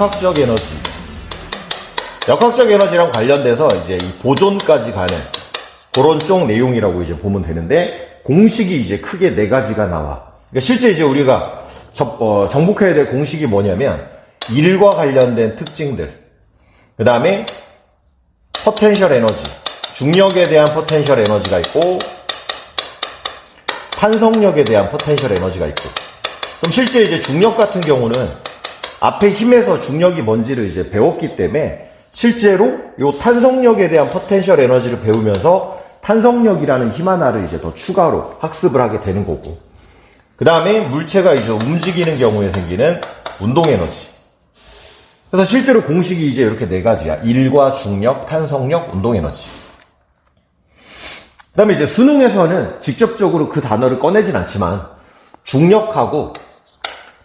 역학적 에너지. 역학적 에너지랑 관련돼서 이제 이 보존까지 가는 그런 쪽 내용이라고 이제 보면 되는데, 공식이 이제 크게 4가지가 나와. 그러니까 실제 이제 우리가 정복해야 될 공식이 뭐냐면, 일과 관련된 특징들, 그 다음에 포텐셜 에너지, 중력에 대한 포텐셜 에너지가 있고, 탄성력에 대한 포텐셜 에너지가 있고. 그럼 실제 이제 중력 같은 경우는 앞에 힘에서 중력이 뭔지를 이제 배웠기 때문에 실제로 요 탄성력에 대한 포텐셜 에너지를 배우면서 탄성력이라는 힘 하나를 이제 더 추가로 학습을 하게 되는 거고, 그 다음에 물체가 이제 움직이는 경우에 생기는 운동 에너지. 그래서 실제로 공식이 이제 이렇게 4가지야. 일과 중력, 탄성력, 운동 에너지. 그 다음에 이제 수능에서는 직접적으로 그 단어를 꺼내진 않지만, 중력하고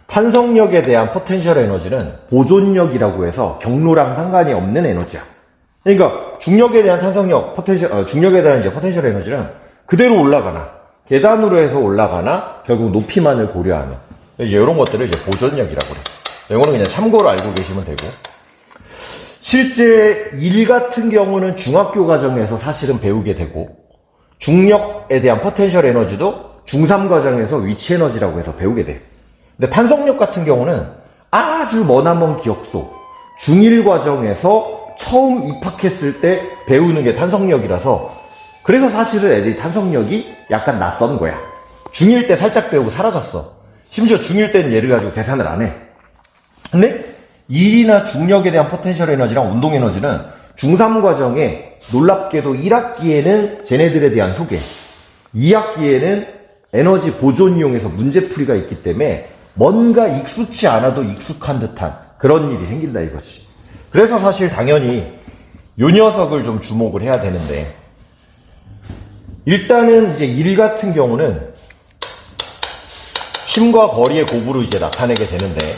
탄성력에 대한 포텐셜 에너지는 보존력이라고 해서 경로랑 상관이 없는 에너지야. 그러니까 중력에 대한 탄성력, 중력에 대한 이제 포텐셜 에너지는 그대로 올라가나, 계단으로 해서 올라가나, 결국 높이만을 고려하는 이제 이런 것들을 이제 보존력이라고 그래. 이거는 그냥 참고로 알고 계시면 되고, 실제 일 같은 경우는 중학교 과정에서 사실은 배우게 되고, 중력에 대한 포텐셜 에너지도 중3 과정에서 위치 에너지라고 해서 배우게 돼. 근데 탄성력 같은 경우는 아주 머나먼 기억 속 중1 과정에서 처음 입학했을 때 배우는 게 탄성력이라서, 그래서 사실은 애들이 탄성력이 약간 낯선 거야. 중1 때 살짝 배우고 사라졌어. 심지어 중1 때는 얘를 가지고 계산을 안 해. 근데 일이나 중력에 대한 포텐셜 에너지랑 운동 에너지는 중3 과정에 놀랍게도 1학기에는 쟤네들에 대한 소개, 2학기에는 에너지 보존 이용해서 문제풀이가 있기 때문에 뭔가 익숙치 않아도 익숙한 듯한 그런 일이 생긴다 이거지. 그래서 사실 당연히 요 녀석을 좀 주목을 해야 되는데, 일단은 이제 일 같은 경우는 힘과 거리의 곱으로 이제 나타내게 되는데,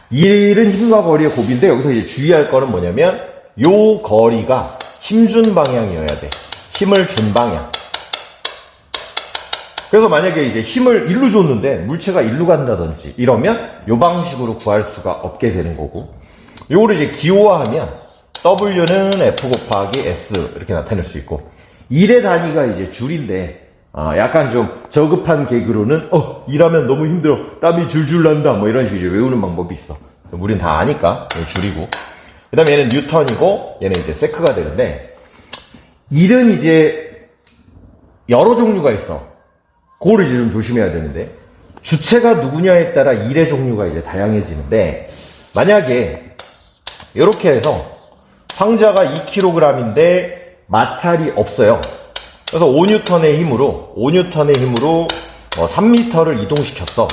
일은 힘과 거리의 곱인데 여기서 이제 주의할 거는 뭐냐면 요 거리가 힘준 방향이어야 돼. 힘을 준 방향. 그래서 만약에 이제 힘을 일로 줬는데 물체가 일로 간다든지 이러면 요 방식으로 구할 수가 없게 되는 거고, 요거를 이제 기호화하면 W는 F 곱하기 S 이렇게 나타낼 수 있고, 일의 단위가 이제 줄인데 약간 좀 저급한 개그로는 일하면 너무 힘들어, 땀이 줄줄 난다, 뭐 이런 식으로 외우는 방법이 있어. 우린 다 아니까 줄이고, 그 다음에 얘는 뉴턴이고 얘는 이제 세크가 되는데, 일은 이제 여러 종류가 있어. 그거를 이제 좀 조심해야 되는데, 주체가 누구냐에 따라 일의 종류가 이제 다양해지는데, 만약에 이렇게 해서 상자가 2kg인데 마찰이 없어요. 그래서 5N의 힘으로 3m를 이동시켰어.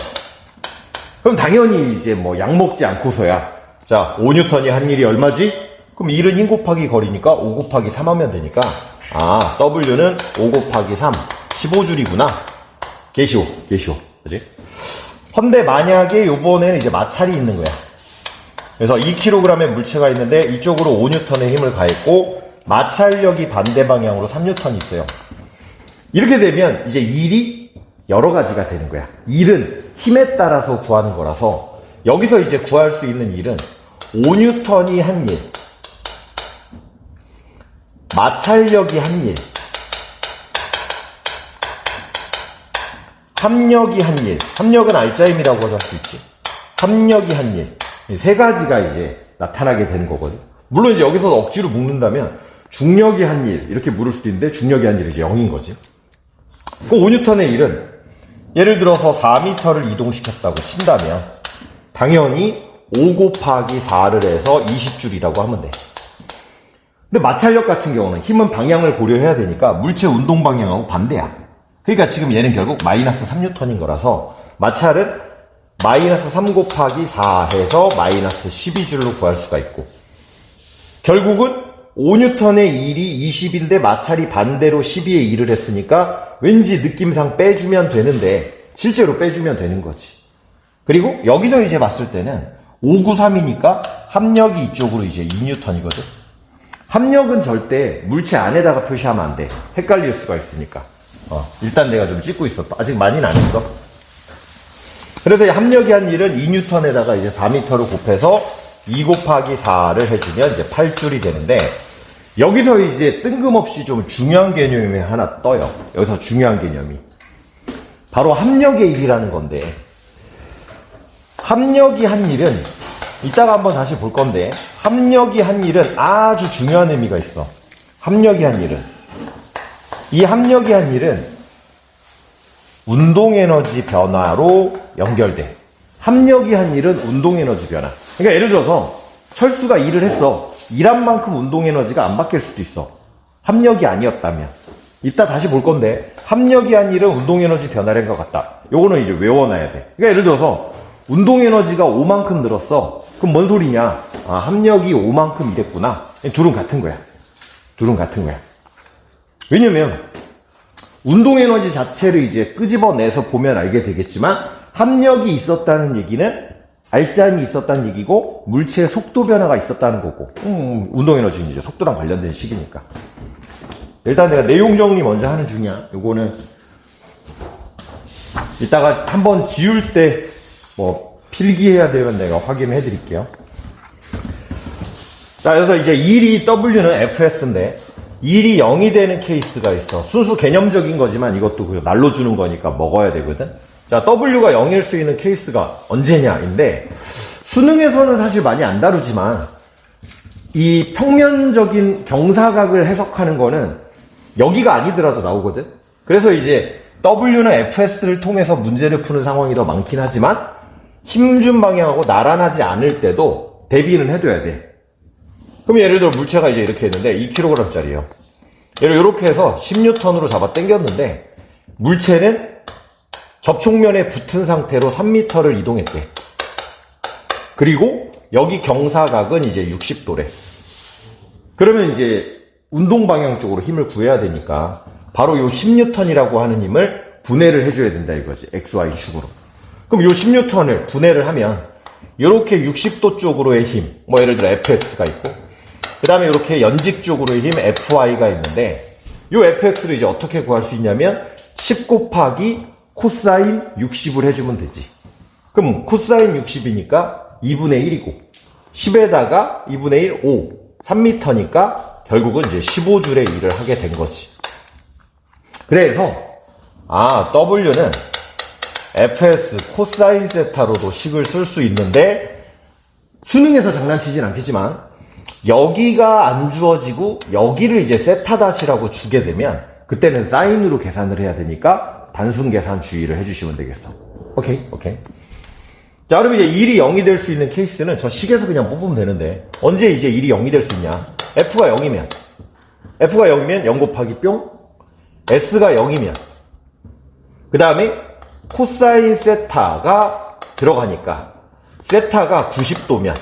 그럼 당연히 이제 뭐 약 먹지 않고서야, 자 5N이 한 일이 얼마지? 그럼 1은 힘 곱하기 거리니까 5 곱하기 3 하면 되니까, W는 5 곱하기 3 15줄이구나. 개시오 그지? 근데 만약에 요번에는 이제 마찰이 있는 거야. 그래서 2kg의 물체가 있는데 이쪽으로 5N의 힘을 가했고 마찰력이 반대 방향으로 3N 있어요. 이렇게 되면 이제 일이 여러 가지가 되는 거야. 일은 힘에 따라서 구하는 거라서 여기서 이제 구할 수 있는 일은 5N이 한 일, 마찰력이 한 일, 합력이 한 일, 합력은 알짜임이라고 할 수 있지. 합력이 한 일, 이 3가지가 이제 나타나게 되는 거거든. 물론 이제 여기서 억지로 묶는다면 중력이 한 일 이렇게 물을 수도 있는데, 중력이 한 일이 이제 0인 거지. 그 5N의 일은 예를 들어서 4m를 이동시켰다고 친다면 당연히 5 곱하기 4를 해서 20줄이라고 하면 돼. 근데 마찰력 같은 경우는 힘은 방향을 고려해야 되니까 물체 운동 방향하고 반대야. 그러니까 지금 얘는 결국 마이너스 3N인 거라서 마찰은 마이너스 3 곱하기 4 해서 마이너스 12줄로 구할 수가 있고, 결국은 5N의 일이 20인데 마찰이 반대로 12에 1을 했으니까 왠지 느낌상 빼주면 되는데 실제로 빼주면 되는 거지. 그리고 여기서 이제 봤을 때는 593이니까 합력이 이쪽으로 이제 2N이거든. 합력은 절대 물체 안에다가 표시하면 안 돼. 헷갈릴 수가 있으니까. 일단 내가 좀 찍고 있어. 아직 많이는 안 했어. 그래서 이 합력이 한 일은 2N에다가 이제 4m를 곱해서 2 곱하기 4를 해주면 이제 8줄이 되는데, 여기서 이제 뜬금없이 좀 중요한 개념이 하나 떠요. 여기서 중요한 개념이. 바로 합력의 일이라는 건데, 합력이 한 일은, 이따가 한번 다시 볼 건데, 합력이 한 일은 아주 중요한 의미가 있어. 합력이 한 일은. 이 합력이 한 일은 운동에너지 변화로 연결돼. 합력이 한 일은 운동에너지 변화. 그러니까 예를 들어서 철수가 일을 했어. 일한 만큼 운동에너지가 안 바뀔 수도 있어. 합력이 아니었다면. 이따 다시 볼 건데 합력이 한 일은 운동에너지 변화인 것 같다. 요거는 이제 외워놔야 돼. 그러니까 예를 들어서 운동에너지가 5만큼 늘었어. 그럼 뭔 소리냐? 아, 합력이 5만큼 이랬구나. 둘은 같은 거야. 둘은 같은 거야. 왜냐면 운동에너지 자체를 이제 끄집어내서 보면 알게 되겠지만 합력이 있었다는 얘기는 알짜임이 있었다는 얘기고 물체의 속도 변화가 있었다는 거고 운동에너지는 이제 속도랑 관련된 식이니까. 일단 내가 내용 정리 먼저 하는 중이야. 요거는 이따가 한번 지울 때 뭐 필기해야 되면 내가 확인해 드릴게요. 자, 그래서 이제 1이 W는 FS인데 1이 0이 되는 케이스가 있어. 순수 개념적인 거지만 이것도 그 날로 주는 거니까 먹어야 되거든. 자, W가 0일 수 있는 케이스가 언제냐인데 수능에서는 사실 많이 안 다루지만 이 평면적인 경사각을 해석하는 거는 여기가 아니더라도 나오거든. 그래서 이제 W는 FS를 통해서 문제를 푸는 상황이 더 많긴 하지만 힘준 방향하고 나란하지 않을 때도 대비는 해둬야 돼. 그럼 예를 들어 물체가 이제 이렇게 했는데 2kg짜리예요. 얘를 이렇게 해서 10N으로 잡아 당겼는데 물체는 접촉면에 붙은 상태로 3m를 이동했대. 그리고 여기 경사각은 이제 60도래. 그러면 이제 운동 방향 쪽으로 힘을 구해야 되니까 바로 요 10N이라고 하는 힘을 분해를 해줘야 된다 이거지. XY축으로. 그럼 요 10N을 분해를 하면 이렇게 60도 쪽으로의 힘, 뭐 예를 들어 FX가 있고 그 다음에 이렇게 연직 쪽으로의 힘 FY가 있는데 요 FX를 이제 어떻게 구할 수 있냐면 10 곱하기 코사인 60을 해주면 되지. 그럼 코사인 60이니까 2분의 1이고 10에다가 2분의 1, 5, 3m니까 결국은 이제 15줄의 일을 하게 된 거지. 그래서 W는 FS 코사인 세타로도 식을 쓸 수 있는데 수능에서 장난치진 않겠지만 여기가 안 주어지고 여기를 이제 세타 다시라고 주게 되면 그때는 사인으로 계산을 해야 되니까 단순 계산 주의를 해주시면 되겠어. 오케이. 자, 그럼 이제 1이 0이 될 수 있는 케이스는 저 식에서 그냥 뽑으면 되는데 언제 이제 1이 0이 될 수 있냐? F가 0이면 0 곱하기 뿅, S가 0이면 그 다음에 코사인 세타가 들어가니까 세타가 90도면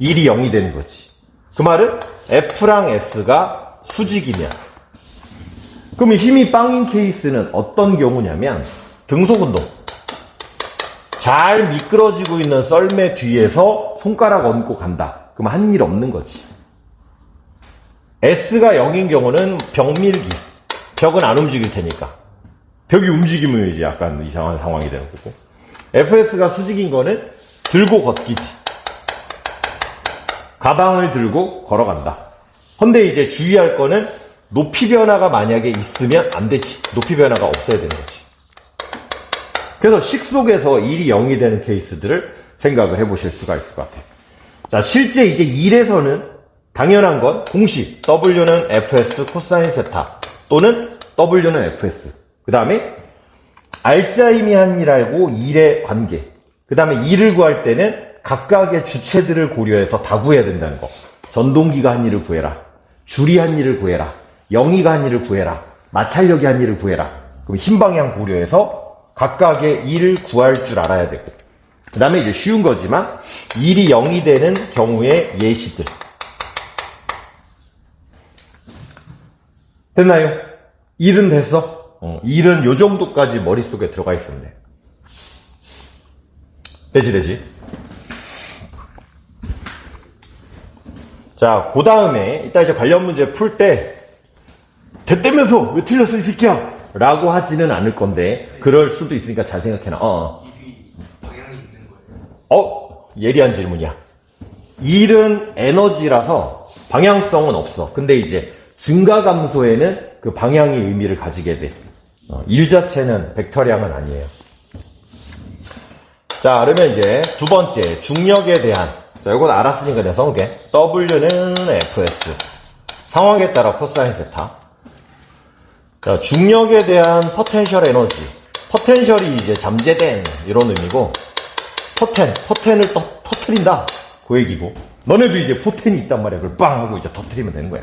1이 0이 되는 거지. 그 말은 F랑 S가 수직이면 그럼 힘이 빵인 케이스는 어떤 경우냐면 등속운동. 잘 미끄러지고 있는 썰매 뒤에서 손가락 얹고 간다. 그럼 한 일 없는 거지. S가 0인 경우는 벽 밀기. 벽은 안 움직일 테니까. 벽이 움직이면 이제 약간 이상한 상황이 되는 거고. FS가 수직인 거는 들고 걷기지. 가방을 들고 걸어간다. 근데 이제 주의할 거는 높이 변화가 만약에 있으면 안 되지. 높이 변화가 없어야 되는 거지. 그래서 식 속에서 1이 0이 되는 케이스들을 생각을 해보실 수가 있을 것 같아요. 자, 실제 이제 1에서는 당연한 건 공식 W는 FS 코사인 세타 또는 W는 FS. 그 다음에 알짜임이 한 일하고 1의 관계. 그 다음에 2를 구할 때는 각각의 주체들을 고려해서 다 구해야 된다는 거. 전동기가 한 일을 구해라. 줄이 한 일을 구해라. 영이가 한 일을 구해라. 마찰력이 한 일을 구해라. 그럼 힘 방향 고려해서 각각의 일을 구할 줄 알아야 되고. 그 다음에 이제 쉬운 거지만 1이 0이 되는 경우의 예시들. 됐나요? 1은 됐어? 1은 요 정도까지 머릿속에 들어가 있으면 돼. 되지. 자, 그 다음에 이따 이제 관련 문제 풀 때 됐다면서 왜 틀렸어 이 새끼야 라고 하지는 않을 건데 그럴 수도 있으니까 잘 생각해놔. 방향이 있는 거예요. 예리한 질문이야. 일은 에너지라서 방향성은 없어. 근데 이제 증가 감소에는 그 방향의 의미를 가지게 돼. 일 자체는 벡터량은 아니에요. 자, 그러면 이제 두 번째, 중력에 대한. 자, 이건 알았으니까 내가 써놓을게. W는 Fs. 상황에 따라 코사인 세타. 자, 중력에 대한 포텐셜 에너지. 포텐셜이 이제 잠재된 이런 의미고, 포텐을 터트린다. 그 얘기고. 너네도 이제 포텐이 있단 말이야. 그걸 빵 하고 이제 터트리면 되는 거야.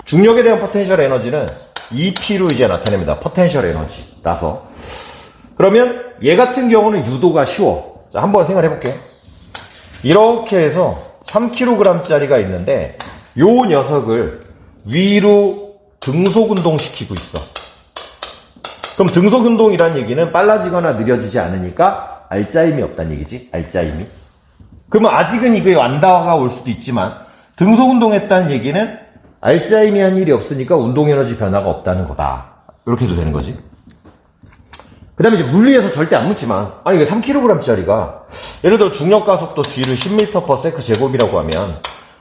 중력에 대한 포텐셜 에너지는 EP로 이제 나타냅니다. 포텐셜 에너지라서. 그러면 얘 같은 경우는 유도가 쉬워. 자, 한번 생각해 볼게. 이렇게 해서 3kg짜리가 있는데 요 녀석을 위로 등속 운동시키고 있어. 그럼 등속 운동이란 얘기는 빨라지거나 느려지지 않으니까 알짜임이 없다는 얘기지. 알짜임이. 그러면 아직은 이게 안 다가올 수도 있지만 등속 운동했다는 얘기는 알짜임이 한 일이 없으니까 운동 에너지 변화가 없다는 거다. 이렇게 해도 되는 거지. 그 다음에 이제 물리에서 절대 안 묻지만, 아니, 이게 3kg짜리가, 예를 들어 중력 가속도 G를 10m/s 제곱이라고 하면,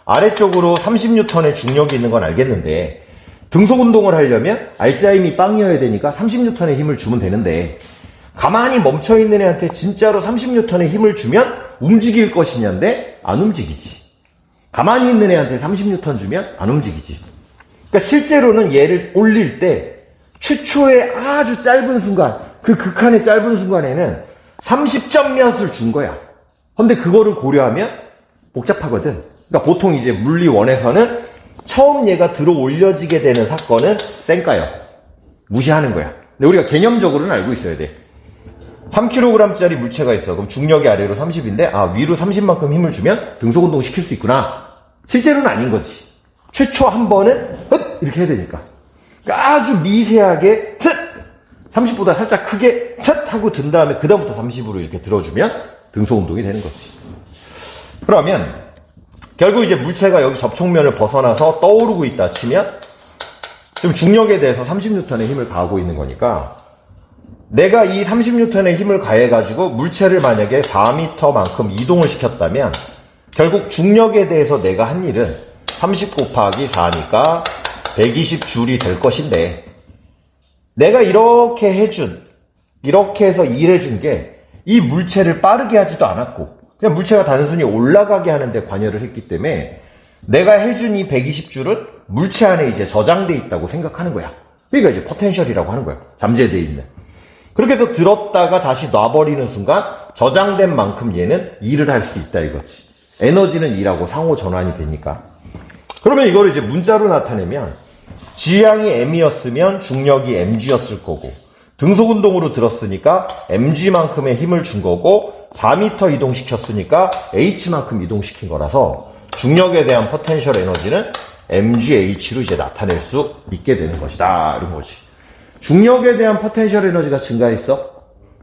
아래쪽으로 30N의 중력이 있는 건 알겠는데, 등속 운동을 하려면 알짜임이 빵이어야 되니까 30N의 힘을 주면 되는데, 가만히 멈춰있는 애한테 진짜로 30N의 힘을 주면 움직일 것이냐인데, 안 움직이지. 가만히 있는 애한테 30N 주면 안 움직이지. 그러니까 실제로는 얘를 올릴 때, 최초의 아주 짧은 순간, 그 극한의 짧은 순간에는 30점 몇을 준 거야. 근데 그거를 고려하면 복잡하거든. 그러니까 보통 이제 물리 1에서는 처음 얘가 들어 올려지게 되는 사건은 쌩까요. 무시하는 거야. 근데 우리가 개념적으로는 알고 있어야 돼. 3kg짜리 물체가 있어. 그럼 중력이 아래로 30인데, 아, 위로 30만큼 힘을 주면 등속 운동 시킬 수 있구나. 실제로는 아닌 거지. 최초 한 번은, 이렇게 해야 되니까. 그러니까 아주 미세하게, 30보다 살짝 크게 하고 든 다음에 그다음부터 30으로 이렇게 들어주면 등속 운동이 되는 거지. 그러면 결국 이제 물체가 여기 접촉면을 벗어나서 떠오르고 있다 치면 지금 중력에 대해서 30N의 힘을 가하고 있는 거니까 내가 이 30N의 힘을 가해가지고 물체를 만약에 4m만큼 이동을 시켰다면 결국 중력에 대해서 내가 한 일은 30 곱하기 4니까 120줄이 될 것인데 내가 이렇게 해서 일해준 게 이 물체를 빠르게 하지도 않았고 그냥 물체가 단순히 올라가게 하는데 관여를 했기 때문에 내가 해준 이 120줄은 물체 안에 이제 저장돼 있다고 생각하는 거야. 그러니까 이제 포텐셜이라고 하는 거야. 잠재돼 있는. 그렇게 해서 들었다가 다시 놔버리는 순간 저장된 만큼 얘는 일을 할 수 있다 이거지. 에너지는 일하고 상호 전환이 되니까. 그러면 이걸 이제 문자로 나타내면 G양이 M이었으면 중력이 mg였을 거고 등속 운동으로 들었으니까 mg만큼의 힘을 준 거고 4m 이동시켰으니까 h만큼 이동시킨 거라서 중력에 대한 포텐셜 에너지는 mgh로 이제 나타낼 수 있게 되는 것이다. 이런 거지. 중력에 대한 포텐셜 에너지가 증가했어?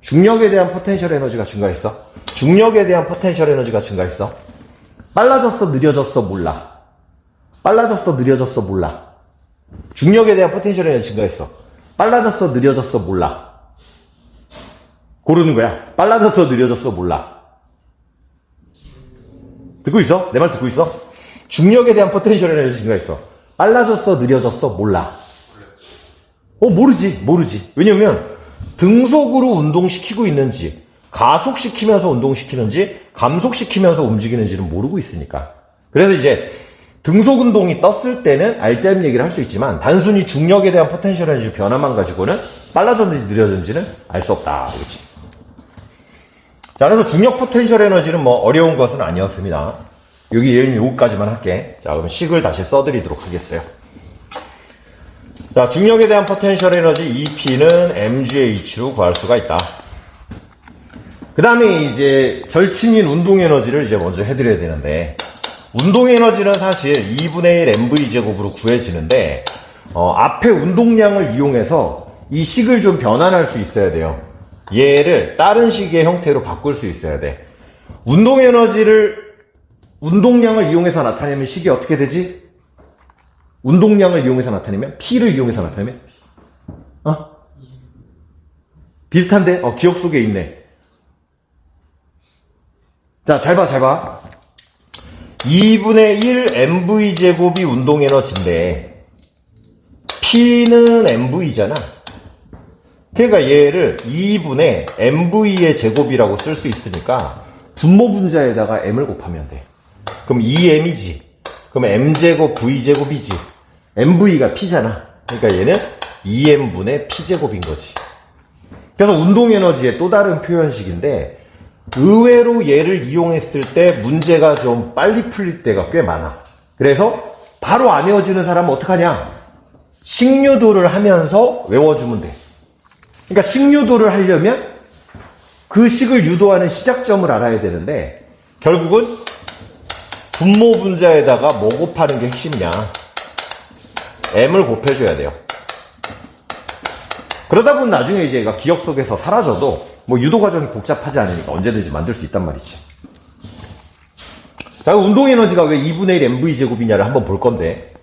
중력에 대한 포텐셜 에너지가 증가했어? 중력에 대한 포텐셜 에너지가 증가했어? 빨라졌어? 느려졌어? 몰라. 빨라졌어? 느려졌어? 몰라. 중력에 대한 포텐셜 에너지 증가했어. 빨라졌어? 느려졌어? 몰라. 고르는 거야. 빨라졌어? 느려졌어? 몰라. 듣고 있어? 내 말 듣고 있어? 중력에 대한 포텐셜 에너지 증가했어. 빨라졌어? 느려졌어? 몰라. 모르지. 왜냐면 등속으로 운동시키고 있는지 가속시키면서 운동시키는지 감속시키면서 움직이는지는 모르고 있으니까. 그래서 이제 등속 운동이 떴을 때는 알짜임 얘기를 할 수 있지만 단순히 중력에 대한 포텐셜 에너지 변화만 가지고는 빨라졌는지 느려졌는지는 알 수 없다. 그렇지? 자, 그래서 중력 포텐셜 에너지는 뭐 어려운 것은 아니었습니다. 여기까지만 할게. 자, 그러면 식을 다시 써드리도록 하겠어요. 자, 중력에 대한 포텐셜 에너지 EP는 mgh로 구할 수가 있다. 그 다음에 이제 절친인 운동 에너지를 이제 먼저 해드려야 되는데 운동 에너지는 사실 2분의 1 mv제곱으로 구해지는데 앞에 운동량을 이용해서 이 식을 좀 변환할 수 있어야 돼요. 얘를 다른 식의 형태로 바꿀 수 있어야 돼. 운동 에너지를 운동량을 이용해서 나타내면 식이 어떻게 되지? 운동량을 이용해서 나타내면? P를 이용해서 나타내면? 비슷한데? 기억 속에 있네. 자, 잘 봐. 2분의 1 mv제곱이 운동에너지인데 P는 mv잖아. 그러니까 얘를 2분의 mv의 제곱이라고 쓸 수 있으니까 분모 분자에다가 m을 곱하면 돼. 그럼 2m이지. 그럼 m제곱 v제곱이지. mv가 P잖아. 그러니까 얘는 2m분의 P제곱인 거지. 그래서 운동에너지의 또 다른 표현식인데 의외로 얘를 이용했을 때 문제가 좀 빨리 풀릴 때가 꽤 많아. 그래서 바로 안 외워지는 사람은 어떡하냐? 식유도를 하면서 외워주면 돼. 그러니까 식유도를 하려면 그 식을 유도하는 시작점을 알아야 되는데 결국은 분모 분자에다가 뭐 곱하는 게 핵심이냐? m을 곱해줘야 돼요. 그러다 보면 나중에 이제 얘가 기억 속에서 사라져도 뭐 유도 과정이 복잡하지 않으니까 언제든지 만들 수 있단 말이지. 자, 운동 에너지가 왜 2분의 1 mv제곱이냐를 한번 볼 건데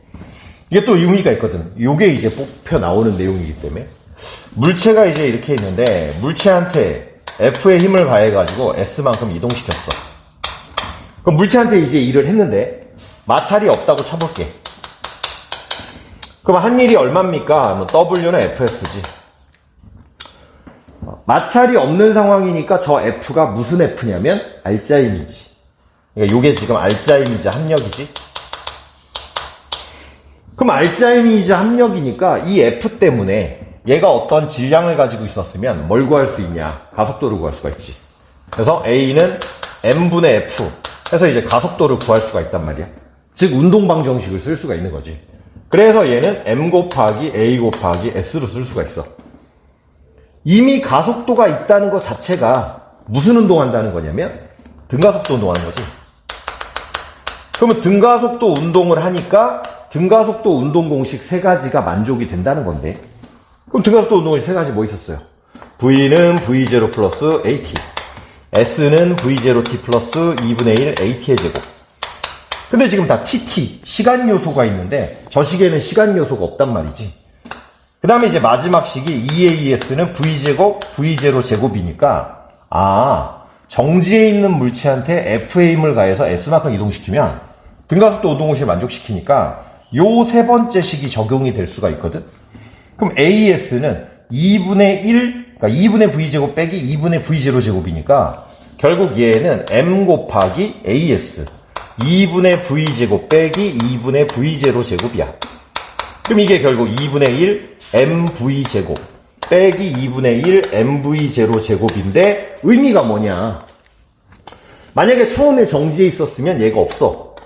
이게 또 의미가 있거든. 이게 이제 뽑혀 나오는 내용이기 때문에 물체가 이제 이렇게 있는데 물체한테 F의 힘을 가해가지고 S만큼 이동시켰어. 그럼 물체한테 이제 일을 했는데 마찰이 없다고 쳐볼게. 그럼 한 일이 얼마입니까? W는 FS지. 마찰이 없는 상황이니까 저 F가 무슨 F냐면 알짜임이지. 그러니까 이게 지금 알짜임이자 합력이지. 그럼 알짜임이자 합력이니까 이 F 때문에 얘가 어떤 질량을 가지고 있었으면 뭘 구할 수 있냐? 가속도를 구할 수가 있지. 그래서 A는 m분의 F 해서 이제 가속도를 구할 수가 있단 말이야. 즉 운동방정식을 쓸 수가 있는 거지. 그래서 얘는 m 곱하기 a 곱하기 s로 쓸 수가 있어. 이미 가속도가 있다는 것 자체가 무슨 운동한다는 거냐면 등가속도 운동하는 거지. 그러면 등가속도 운동을 하니까 등가속도 운동 공식 세 가지가 만족이 된다는 건데 그럼 등가속도 운동이 세 가지 뭐 있었어요? V는 V0 플러스 AT S는 V0T 플러스 2분의 1 AT의 제곱. 근데 지금 다 TT, 시간 요소가 있는데 저 식에는 시간 요소가 없단 말이지. 그 다음에 이제 마지막 식이 EAS는 V제곱, V0 제곱이니까 정지에 있는 물체한테 F의 힘을 가해서 S만큼 이동시키면 등가속도 운동공식을 만족시키니까 요 세 번째 식이 적용이 될 수가 있거든. 그럼 AS는 2분의 1, 그러니까 2분의 V제곱 빼기 2분의 V0 제곱이니까 결국 얘는 M 곱하기 AS 2분의 V제곱 빼기 2분의 V0 제곱이야. 그럼 이게 결국 2분의 1 MV제곱 빼기 2분의 1 MV0 제곱인데 의미가 뭐냐? 만약에 처음에 정지에 있었으면 얘가 없어.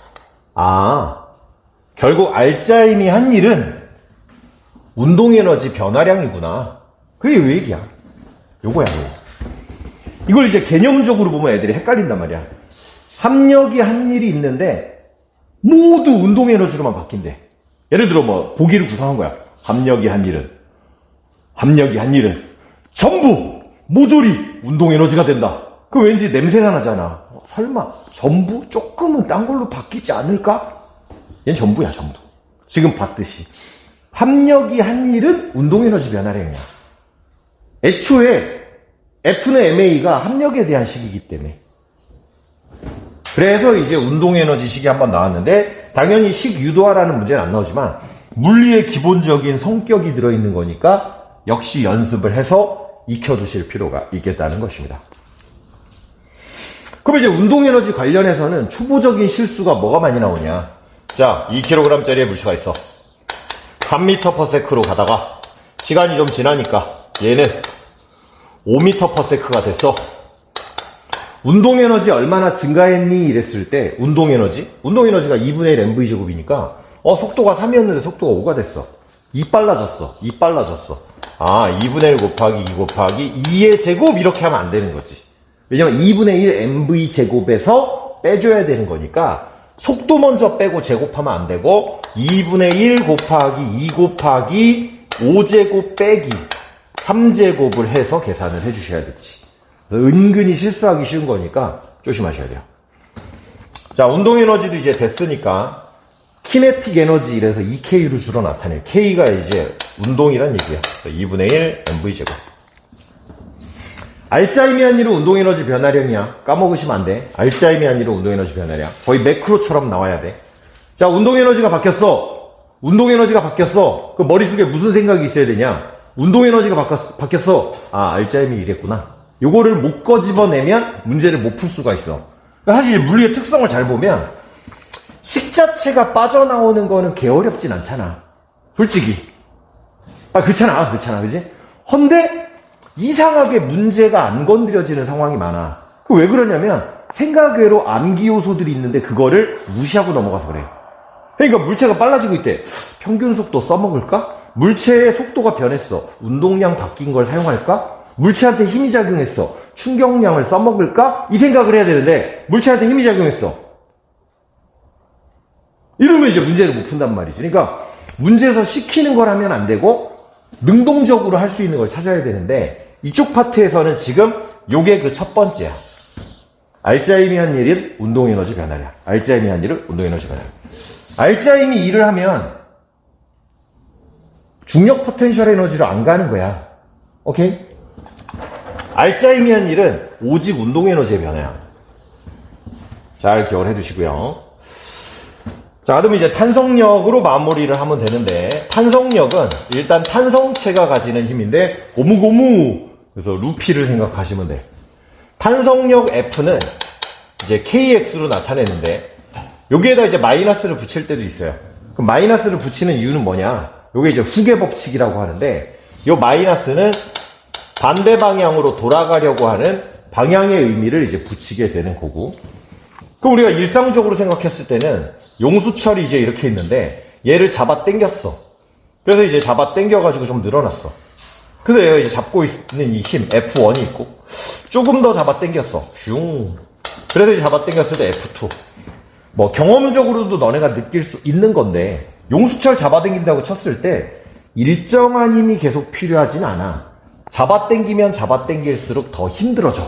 결국 알짜임이 한 일은 운동에너지 변화량이구나. 그게 이 얘기야. 요거야, 요거. 이걸 이제 개념적으로 보면 애들이 헷갈린단 말이야. 합력이 한 일이 있는데 모두 운동에너지로만 바뀐대. 예를 들어 뭐 보기를 구성한 거야. 합력이 한 일은 전부 모조리 운동에너지가 된다. 그 왠지 냄새가 나잖아. 설마 전부 조금은 딴 걸로 바뀌지 않을까? 얘는 전부야, 전부. 지금 봤듯이 합력이 한 일은 운동에너지 변화량이야. 애초에 F는 MA가 합력에 대한 식이기 때문에. 그래서 이제 운동에너지 식이 한번 나왔는데 당연히 식 유도하라는 문제는 안 나오지만 물리의 기본적인 성격이 들어있는 거니까 역시 연습을 해서 익혀두실 필요가 있겠다는 것입니다. 그럼 이제 운동에너지 관련해서는 초보적인 실수가 뭐가 많이 나오냐. 자, 2kg짜리의 물체가 있어. 3m/s로 가다가 시간이 좀 지나니까 얘는 5m/s가 됐어. 운동에너지 얼마나 증가했니? 이랬을 때 운동에너지가 2분의 1 mv제곱이니까 속도가 3이었는데 속도가 5가 됐어. 2 빨라졌어. 2분의 1 곱하기 2 곱하기 2의 제곱 이렇게 하면 안 되는 거지. 왜냐면 2분의 1 mv제곱에서 빼줘야 되는 거니까 속도 먼저 빼고 제곱하면 안 되고 2분의 1 곱하기 2 곱하기 5제곱 빼기 3제곱을 해서 계산을 해주셔야 되지. 은근히 실수하기 쉬운 거니까 조심하셔야 돼요. 자, 운동에너지도 이제 됐으니까 키네틱 에너지 이래서 EK로 주로 나타내요. K가 이제 운동이란 얘기야. 2분의 1 mv제곱. 알짜이미안이로 운동에너지 변화량이야. 까먹으시면 안 돼. 알짜이미안이로 운동에너지 변화량. 거의 매크로처럼 나와야 돼. 자, 운동에너지가 바뀌었어. 운동에너지가 바뀌었어. 그 머릿속에 무슨 생각이 있어야 되냐? 운동에너지가 바뀌었어. 아, 알짜이미 이랬구나. 요거를 못 꺼집어내면 문제를 못 풀 수가 있어. 사실 물리의 특성을 잘 보면 식자체가 빠져나오는 거는 개어렵진 않잖아. 솔직히. 아, 그렇잖아. 그지? 헌데 이상하게 문제가 안 건드려지는 상황이 많아. 그 왜 그러냐면 생각 외로 암기 요소들이 있는데 그거를 무시하고 넘어가서 그래. 그러니까 물체가 빨라지고 있대. 평균 속도 써먹을까? 물체의 속도가 변했어. 운동량 바뀐 걸 사용할까? 물체한테 힘이 작용했어. 충격량을 써먹을까? 이 생각을 해야 되는데 물체한테 힘이 작용했어. 이러면 이제 문제를 못 푼단 말이지. 그러니까 문제에서 시키는 걸 하면 안 되고 능동적으로 할 수 있는 걸 찾아야 되는데 이쪽 파트에서는 지금 요게 그 첫 번째야. 알짜이미한 일은 운동에너지 변화량. 알짜이미한 일은 운동에너지 변화량. 알짜이미 일을 하면 중력 포텐셜 에너지로 안 가는 거야. 오케이? 알짜이미한 일은 오직 운동에너지의 변화야. 잘 기억을 해두시고요. 자, 그러면 이제 탄성력으로 마무리를 하면 되는데, 탄성력은 일단 탄성체가 가지는 힘인데, 고무고무! 그래서 루피를 생각하시면 돼. 탄성력 F는 이제 KX로 나타내는데, 여기에다 이제 마이너스를 붙일 때도 있어요. 그럼 마이너스를 붙이는 이유는 뭐냐? 요게 이제 후계 법칙이라고 하는데, 요 마이너스는 반대 방향으로 돌아가려고 하는 방향의 의미를 이제 붙이게 되는 거고, 그럼 우리가 일상적으로 생각했을 때는 용수철이 이제 이렇게 있는데 얘를 잡아 당겼어. 그래서 이제 잡아 당겨가지고 좀 늘어났어. 그래서 얘가 이제 잡고 있는 이 힘 F1이 있고 조금 더 잡아 당겼어. 슝. 그래서 이제 잡아 당겼을 때 F2. 뭐 경험적으로도 너네가 느낄 수 있는 건데 용수철 잡아 당긴다고 쳤을 때 일정한 힘이 계속 필요하진 않아. 잡아 당기면 잡아 당길수록 더 힘들어져.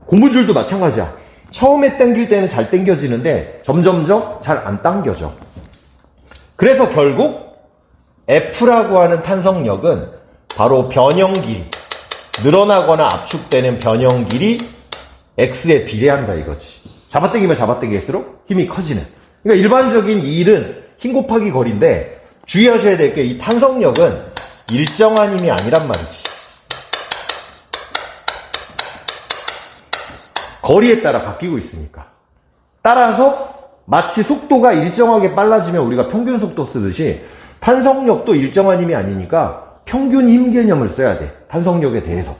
고무줄도 마찬가지야. 처음에 당길 때는 잘 당겨지는데 점점점 잘 안 당겨져. 그래서 결국 F라고 하는 탄성력은 바로 변형길이, 늘어나거나 압축되는 변형길이 X에 비례한다 이거지. 잡아당기면 잡아당길수록 힘이 커지는. 그러니까 일반적인 일은 힘 곱하기 거리인데 주의하셔야 될 게 이 탄성력은 일정한 힘이 아니란 말이지. 거리에 따라 바뀌고 있으니까. 따라서 마치 속도가 일정하게 빨라지면 우리가 평균 속도 쓰듯이 탄성력도 일정한 힘이 아니니까 평균 힘 개념을 써야 돼. 탄성력에 대해서.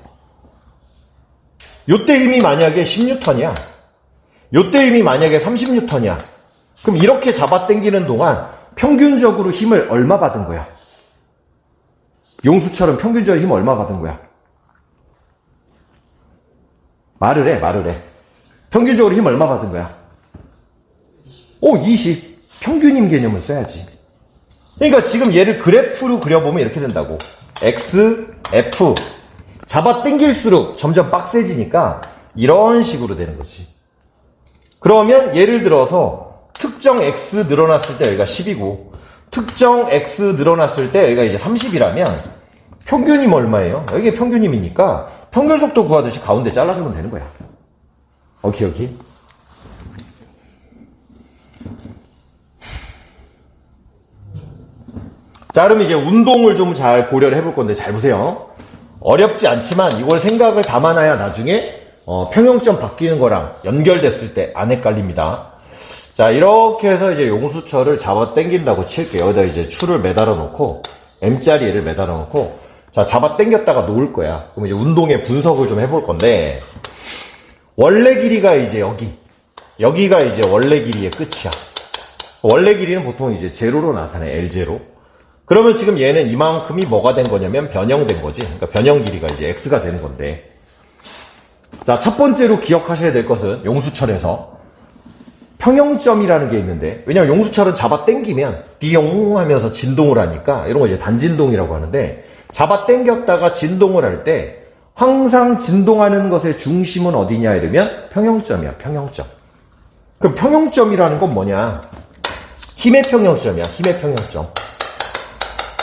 요때 힘이 만약에 10N이야. 요때 힘이 만약에 30N이야. 그럼 이렇게 잡아당기는 동안 평균적으로 힘을 얼마 받은 거야? 용수처럼 평균적으로 힘 얼마 받은 거야? 말을 해. 평균적으로 힘 얼마 받은 거야? 20. 평균 힘 개념을 써야지. 그러니까 지금 얘를 그래프로 그려보면 이렇게 된다고. X, F. 잡아 당길수록 점점 빡세지니까 이런 식으로 되는 거지. 그러면 예를 들어서 특정 X 늘어났을 때 여기가 10이고 특정 X 늘어났을 때 여기가 이제 30이라면 평균 힘 얼마예요? 여기가 평균 힘이니까 평균 속도 구하듯이 가운데 잘라주면 되는 거야. 오케이. 자, 그럼 이제 운동을 좀 잘 고려를 해볼 건데 잘 보세요. 어렵지 않지만 이걸 생각을 담아놔야 나중에 평형점 바뀌는 거랑 연결됐을 때 안 헷갈립니다. 자, 이렇게 해서 이제 용수철을 잡아 당긴다고 칠게요. 여기다 이제 추를 매달아 놓고 M자리 얘를 매달아 놓고 자, 잡아 당겼다가 놓을 거야. 그럼 이제 운동의 분석을 좀 해볼 건데 원래 길이가 이제 여기가 이제 원래 길이의 끝이야. 원래 길이는 보통 이제 제로로 나타내. L0. 그러면 지금 얘는 이만큼이 뭐가 된 거냐면 변형된 거지. 그러니까 변형 길이가 이제 X가 되는 건데. 자, 첫 번째로 기억하셔야 될 것은 용수철에서 평형점이라는 게 있는데, 왜냐면 용수철은 잡아 당기면 띠용 하면서 진동을 하니까 이런 거 이제 단진동이라고 하는데, 잡아 당겼다가 진동을 할 때 항상 진동하는 것의 중심은 어디냐 이러면 평형점이야. 평형점. 그럼 평형점이라는 건 뭐냐? 힘의 평형점이야. 힘의 평형점.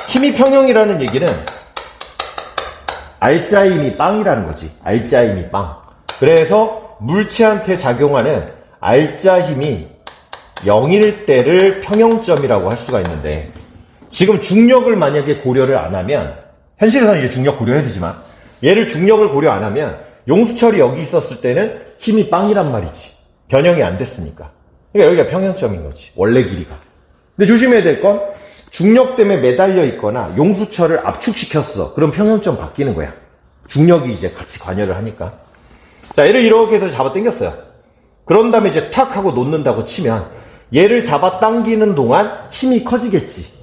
힘이 평형이라는 얘기는 알짜힘이 빵이라는 거지. 알짜힘이 빵. 그래서 물체한테 작용하는 알짜힘이 0일 때를 평형점이라고 할 수가 있는데, 지금 중력을 만약에 고려를 안 하면, 현실에서는 이제 중력 고려해야 되지만, 얘를 중력을 고려 안 하면 용수철이 여기 있었을 때는 힘이 빵이란 말이지. 변형이 안 됐으니까. 그러니까 여기가 평형점인 거지. 원래 길이가. 근데 조심해야 될 건, 중력 때문에 매달려 있거나 용수철을 압축시켰어. 그럼 평형점 바뀌는 거야. 중력이 이제 같이 관여를 하니까. 자, 얘를 이렇게 해서 잡아 당겼어요. 그런 다음에 이제 탁 하고 놓는다고 치면 얘를 잡아 당기는 동안 힘이 커지겠지.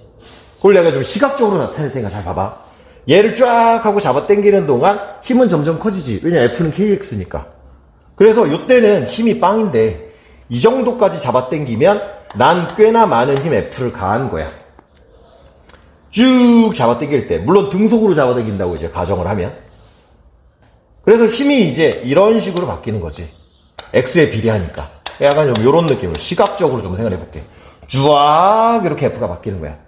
그걸 내가 좀 시각적으로 나타낼 테니까 잘 봐봐. 얘를 쫙 하고 잡아 당기는 동안 힘은 점점 커지지. 왜냐, F는 KX니까. 그래서 이때는 힘이 빵인데 이 정도까지 잡아 당기면 난 꽤나 많은 힘 F를 가한 거야. 쭉 잡아 당길 때, 물론 등속으로 잡아 당긴다고 이제 가정을 하면, 그래서 힘이 이제 이런 식으로 바뀌는 거지. X에 비례하니까. 약간 좀 이런 느낌으로 시각적으로 좀 생각해 볼게. 쫙 이렇게 F가 바뀌는 거야.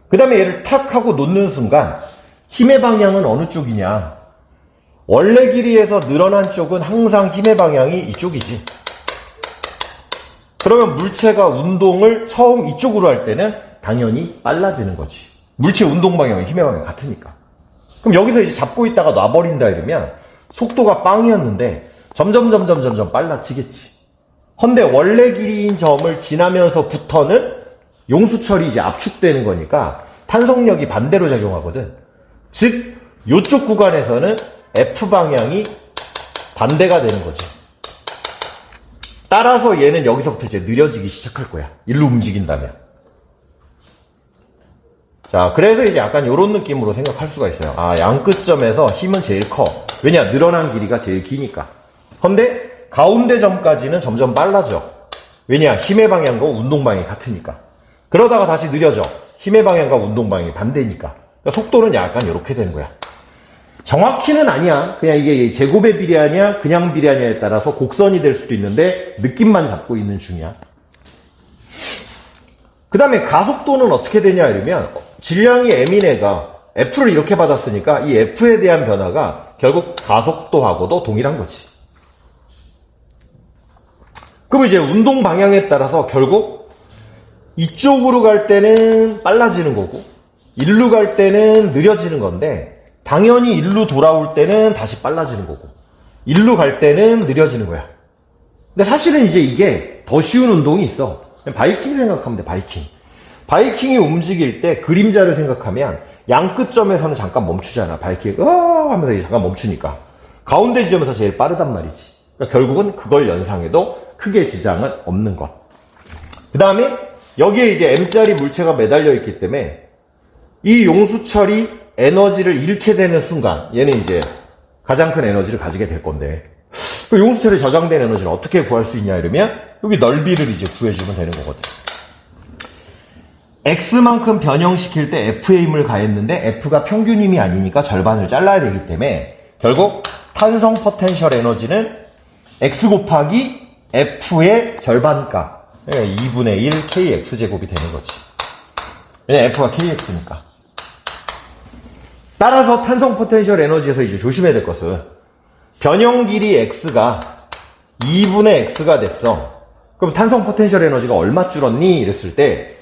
그 다음에 얘를 탁 하고 놓는 순간 힘의 방향은 어느 쪽이냐? 원래 길이에서 늘어난 쪽은 항상 힘의 방향이 이쪽이지. 그러면 물체가 운동을 처음 이쪽으로 할 때는 당연히 빨라지는 거지. 물체 운동 방향은 힘의 방향이 같으니까. 그럼 여기서 이제 잡고 있다가 놔버린다 이러면 속도가 빵이었는데 점점 빨라지겠지. 헌데 원래 길이인 점을 지나면서부터는 용수철이 이제 압축되는 거니까 탄성력이 반대로 작용하거든. 즉, 이쪽 구간에서는 F 방향이 반대가 되는 거지. 따라서 얘는 여기서부터 이제 느려지기 시작할 거야. 일로 움직인다면. 자, 그래서 이제 약간 이런 느낌으로 생각할 수가 있어요. 아, 양 끝점에서 힘은 제일 커. 왜냐, 늘어난 길이가 제일 기니까. 헌데 가운데 점까지는 점점 빨라져. 왜냐, 힘의 방향과 운동 방향이 같으니까. 그러다가 다시 느려져. 힘의 방향과 운동 방향이 반대니까. 그러니까 속도는 약간 이렇게 되는 거야. 정확히는 아니야. 그냥 이게 제곱에 비례하냐 그냥 비례하냐에 따라서 곡선이 될 수도 있는데 느낌만 잡고 있는 중이야. 그 다음에 가속도는 어떻게 되냐 이러면, 질량이 M인 애가 F를 이렇게 받았으니까 이 F에 대한 변화가 결국 가속도하고도 동일한 거지. 그럼 이제 운동 방향에 따라서 결국 이쪽으로 갈 때는 빨라지는 거고 일로 갈 때는 느려지는 건데, 당연히 일로 돌아올 때는 다시 빨라지는 거고 일로 갈 때는 느려지는 거야. 근데 사실은 이제 이게 더 쉬운 운동이 있어. 바이킹 생각하면 돼. 바이킹이 움직일 때 그림자를 생각하면 양 끝점에서는 잠깐 멈추잖아. 바이킹이 하면서 잠깐 멈추니까 가운데 지점에서 제일 빠르단 말이지. 그러니까 결국은 그걸 연상해도 크게 지장은 없는 것. 그 다음에 여기에 이제 M자리 물체가 매달려 있기 때문에 이 용수철이 에너지를 잃게 되는 순간 얘는 이제 가장 큰 에너지를 가지게 될 건데, 그 용수철에 저장된 에너지를 어떻게 구할 수 있냐 이러면 여기 넓이를 이제 구해주면 되는 거거든. X만큼 변형시킬 때 F의 힘을 가했는데 F가 평균 힘이 아니니까 절반을 잘라야 되기 때문에 결국 탄성 포텐셜 에너지는 X 곱하기 F의 절반값, 2분의 1 KX제곱이 되는 거지. 왜냐면 F가 KX니까. 따라서 탄성 포텐셜 에너지에서 이제 조심해야 될 것은, 변형 길이 X가 2분의 X가 됐어. 그럼 탄성 포텐셜 에너지가 얼마 줄었니? 이랬을 때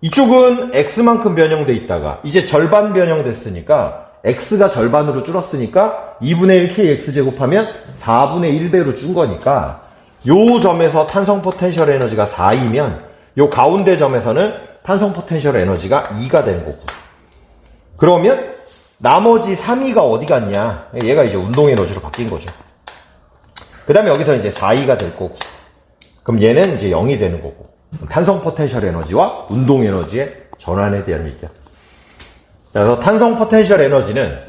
이쪽은 X만큼 변형돼 있다가 이제 절반 변형됐으니까 X가 절반으로 줄었으니까 2분의 1 KX 제곱하면 4분의 1배로 준 거니까 요 점에서 탄성 포텐셜 에너지가 4이면 요 가운데 점에서는 탄성 포텐셜 에너지가 2가 되는 거고, 그러면 나머지 3위가 어디 갔냐? 얘가 이제 운동 에너지로 바뀐 거죠. 그 다음에 여기서 이제 4위가 될 거고, 그럼 얘는 이제 0이 되는 거고, 탄성 포텐셜 에너지와 운동 에너지의 전환에 대한 얘기야. 그래서 탄성 포텐셜 에너지는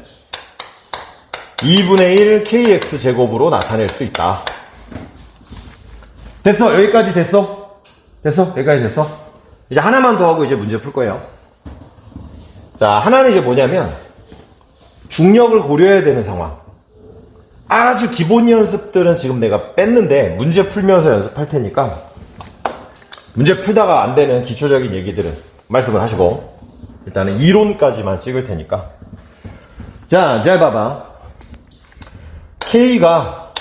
2분의 1 kx 제곱으로 나타낼 수 있다. 됐어? 여기까지 됐어? 여기까지 됐어? 이제 하나만 더 하고 이제 문제 풀 거예요. 자, 하나는 이제 뭐냐면 중력을 고려해야 되는 상황. 아주 기본 연습들은 지금 내가 뺐는데 문제 풀면서 연습할 테니까 문제 풀다가 안 되는 기초적인 얘기들은 말씀을 하시고, 일단은 이론까지만 찍을 테니까. 자, 잘 봐봐. K가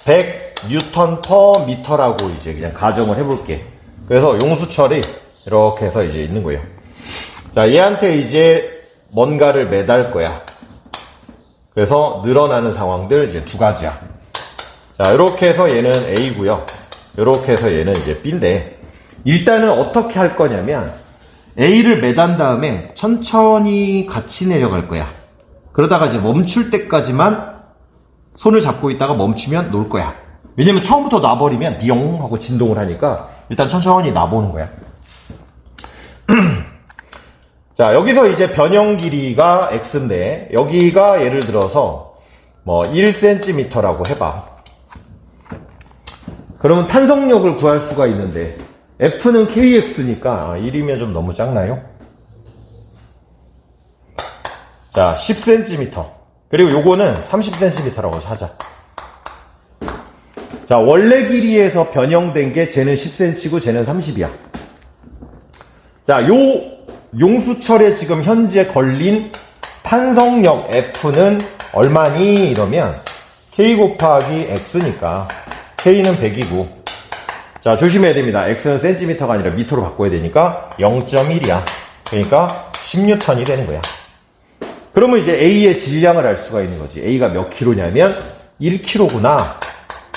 100N per m라고 이제 그냥 가정을 해볼게. 그래서 용수철이 이렇게 해서 이제 있는 거예요. 자, 얘한테 이제 뭔가를 매달 거야. 그래서 늘어나는 상황들 이제 두 가지야. 자, 이렇게 해서 얘는 A고요. 이렇게 해서 얘는 이제 B인데, 일단은 어떻게 할 거냐면 A를 매단 다음에 천천히 같이 내려갈 거야. 그러다가 이제 멈출 때까지만 손을 잡고 있다가 멈추면 놓을 거야. 왜냐면 처음부터 놔버리면 띠용 하고 진동을 하니까 일단 천천히 놔보는 거야. 자, 여기서 이제 변형 길이가 X인데, 여기가 예를 들어서 뭐 1cm라고 해봐. 그러면 탄성력을 구할 수가 있는데, F는 KX니까 1이면 좀 너무 작나요? 자, 10cm. 그리고 요거는 30cm라고 하자. 자, 원래 길이에서 변형된 게 쟤는 10cm고 쟤는 30이야. 자, 요 용수철에 지금 현재 걸린 탄성력 F는 얼마니? 이러면 K 곱하기 X니까 K는 100이고, 자, 조심해야 됩니다. X는 cm가 아니라 미터로 바꿔야 되니까 0.1이야. 그러니까 10N이 되는 거야. 그러면 이제 A의 질량을 알 수가 있는 거지. A가 몇 킬로냐면 1kg구나.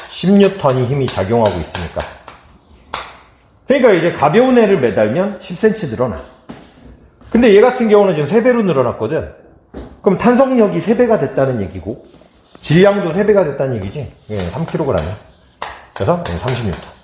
10N이 힘이 작용하고 있으니까. 그러니까 이제 가벼운 애를 매달면 10cm 늘어나. 근데 얘 같은 경우는 지금 3배로 늘어났거든. 그럼 탄성력이 3배가 됐다는 얘기고, 질량도 3배가 됐다는 얘기지. 3kg이야. 그래서 30N.